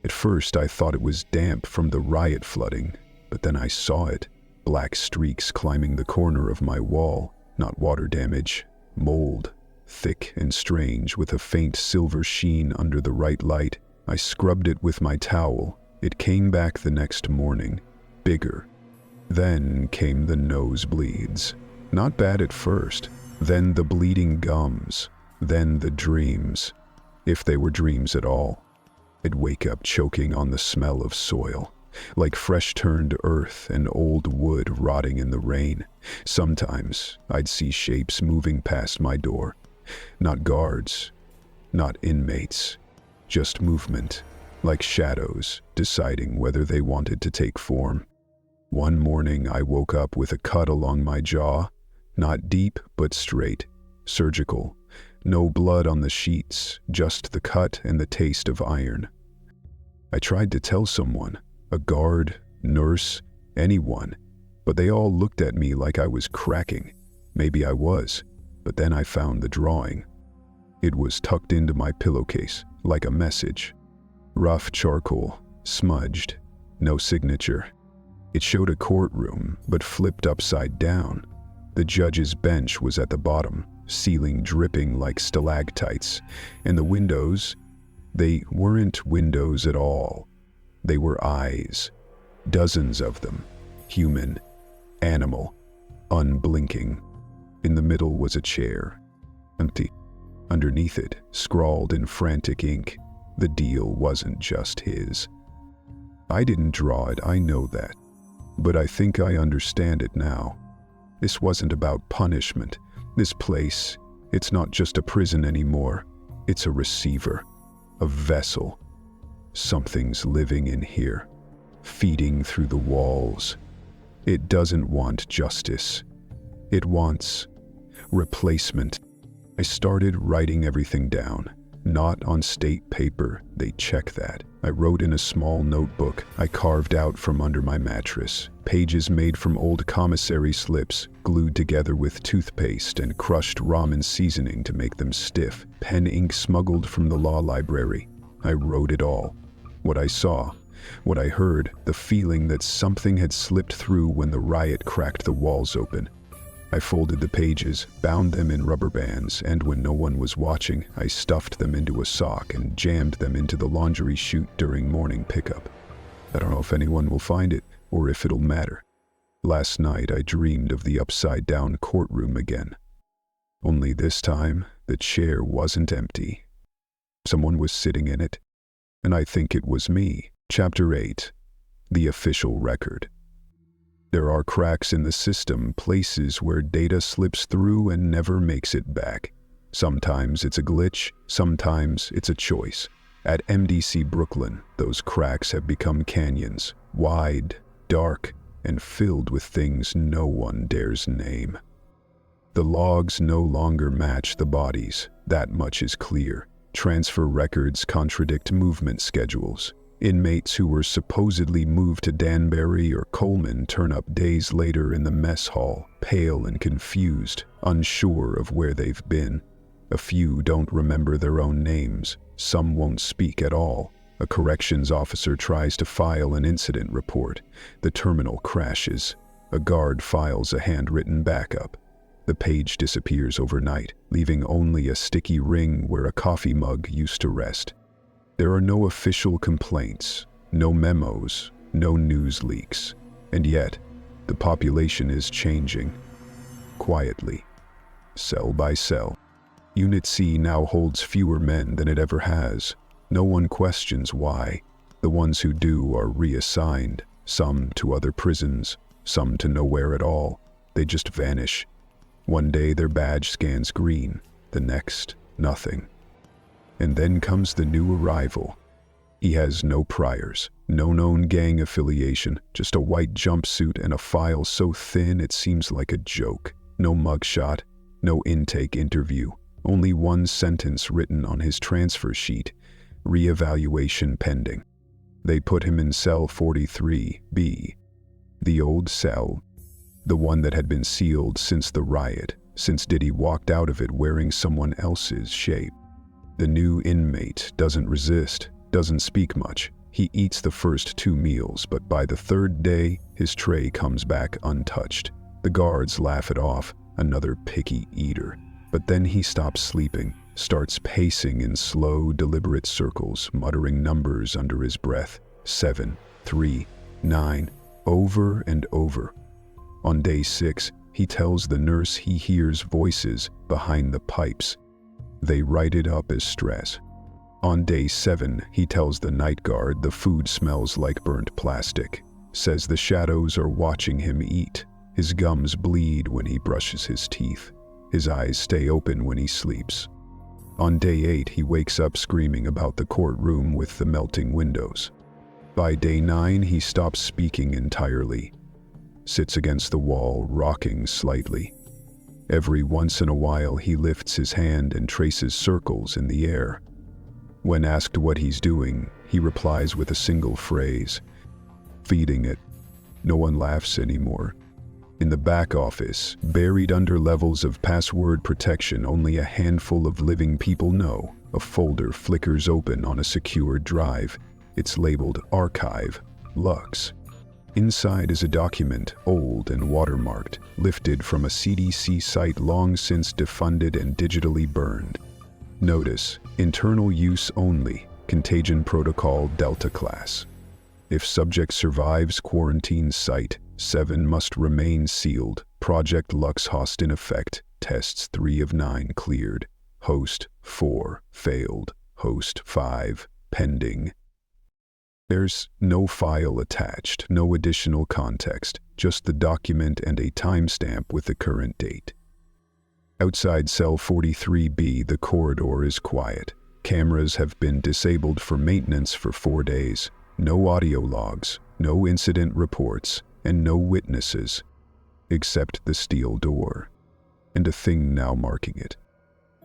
A: At first, I thought it was damp from the riot flooding, but then I saw it. Black streaks climbing the corner of my wall, not water damage, mold. Thick and strange, with a faint silver sheen under the right light. I scrubbed it with my towel. It came back the next morning, bigger. Then came the nosebleeds. Not bad at first. Then the bleeding gums. Then the dreams. If they were dreams at all. I'd wake up choking on the smell of soil, like fresh-turned earth and old wood rotting in the rain. Sometimes I'd see shapes moving past my door. Not guards, not inmates, just movement, like shadows deciding whether they wanted to take form. One morning I woke up with a cut along my jaw, not deep but straight, surgical, no blood on the sheets, just the cut and the taste of iron. I tried to tell someone, a guard, nurse, anyone, but they all looked at me like I was cracking. Maybe I was. But then I found the drawing. It was tucked into my pillowcase, like a message. Rough charcoal, smudged, no signature. It showed a courtroom, but flipped upside down. The judge's bench was at the bottom, ceiling dripping like stalactites, and the windows, they weren't windows at all. They were eyes, dozens of them, human, animal, unblinking. In the middle was a chair, empty. Underneath it, scrawled in frantic ink, the deal wasn't just his. I didn't draw it, I know that. But I think I understand it now. This wasn't about punishment. This place, it's not just a prison anymore. It's a receiver, a vessel. Something's living in here, feeding through the walls. It doesn't want justice. It wants replacement. I started writing everything down. Not on state paper, they check that. I wrote in a small notebook I carved out from under my mattress. Pages made from old commissary slips, glued together with toothpaste and crushed ramen seasoning to make them stiff. Pen ink smuggled from the law library. I wrote it all. What I saw, what I heard, the feeling that something had slipped through when the riot cracked the walls open. I folded the pages, bound them in rubber bands, and when no one was watching, I stuffed them into a sock and jammed them into the laundry chute during morning pickup. I don't know if anyone will find it, or if it'll matter. Last night I dreamed of the upside-down courtroom again. Only this time, the chair wasn't empty. Someone was sitting in it, and I think it was me. Chapter 8. The Official Record. There are cracks in the system, places where data slips through and never makes it back. Sometimes it's a glitch, sometimes it's a choice. At MDC Brooklyn, those cracks have become canyons, wide, dark, and filled with things no one dares name. The logs no longer match the bodies, that much is clear. Transfer records contradict movement schedules. Inmates who were supposedly moved to Danbury or Coleman turn up days later in the mess hall, pale and confused, unsure of where they've been. A few don't remember their own names. Some won't speak at all. A corrections officer tries to file an incident report. The terminal crashes. A guard files a handwritten backup. The page disappears overnight, leaving only a sticky ring where a coffee mug used to rest. There are no official complaints, no memos, no news leaks, and yet the population is changing. Quietly, cell by cell. Unit C now holds fewer men than it ever has. No one questions why. The ones who do are reassigned, some to other prisons, some to nowhere at all. They just vanish. One day their badge scans green, the next, nothing. And then comes the new arrival. He has no priors, no known gang affiliation, just a white jumpsuit and a file so thin it seems like a joke. No mugshot, no intake interview, only one sentence written on his transfer sheet, reevaluation pending. They put him in cell 43B, the old cell, the one that had been sealed since the riot, since Diddy walked out of it wearing someone else's shape. The new inmate doesn't resist, doesn't speak much. He eats the first 2 meals, but by the 3rd day, his tray comes back untouched. The guards laugh it off, another picky eater. But then he stops sleeping, starts pacing in slow, deliberate circles, muttering numbers under his breath. 7, 3, 9, over and over. On day 6, he tells the nurse he hears voices behind the pipes. They write it up as stress. On day 7, he tells the night guard the food smells like burnt plastic, says the shadows are watching him eat. His gums bleed when he brushes his teeth. His eyes stay open when he sleeps. On day 8, he wakes up screaming about the courtroom with the melting windows. By day 9, he stops speaking entirely, sits against the wall, rocking slightly. Every once in a while, he lifts his hand and traces circles in the air. When asked what he's doing, he replies with a single phrase, "Feeding it." No one laughs anymore. In the back office, buried under levels of password protection only a handful of living people know, a folder flickers open on a secured drive. It's labeled Archive, Lux. Inside is a document, old and watermarked, lifted from a CDC site long since defunded and digitally burned. Notice, internal use only, contagion protocol Delta class. If subject survives quarantine site, 7 must remain sealed. Project Lux host in effect. Tests 3 of 9 cleared. Host 4 failed. Host 5 pending. There's no file attached, no additional context, just the document and a timestamp with the current date. Outside cell 43B, the corridor is quiet. Cameras have been disabled for maintenance for 4 days. No audio logs, no incident reports, and no witnesses, except the steel door, and a thing now marking it.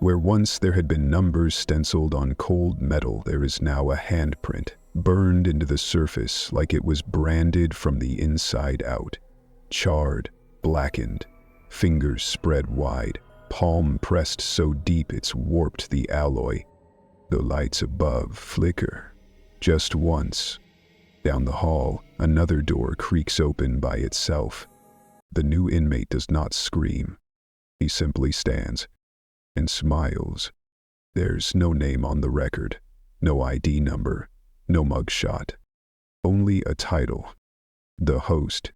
A: Where once there had been numbers stenciled on cold metal, there is now a handprint, burned into the surface like it was branded from the inside out. Charred, blackened, fingers spread wide, palm pressed so deep it's warped the alloy. The lights above flicker. Just once. Down the hall, another door creaks open by itself. The new inmate does not scream. He simply stands and smiles. There's no name on the record, no ID number, no mugshot. Only a title. The host.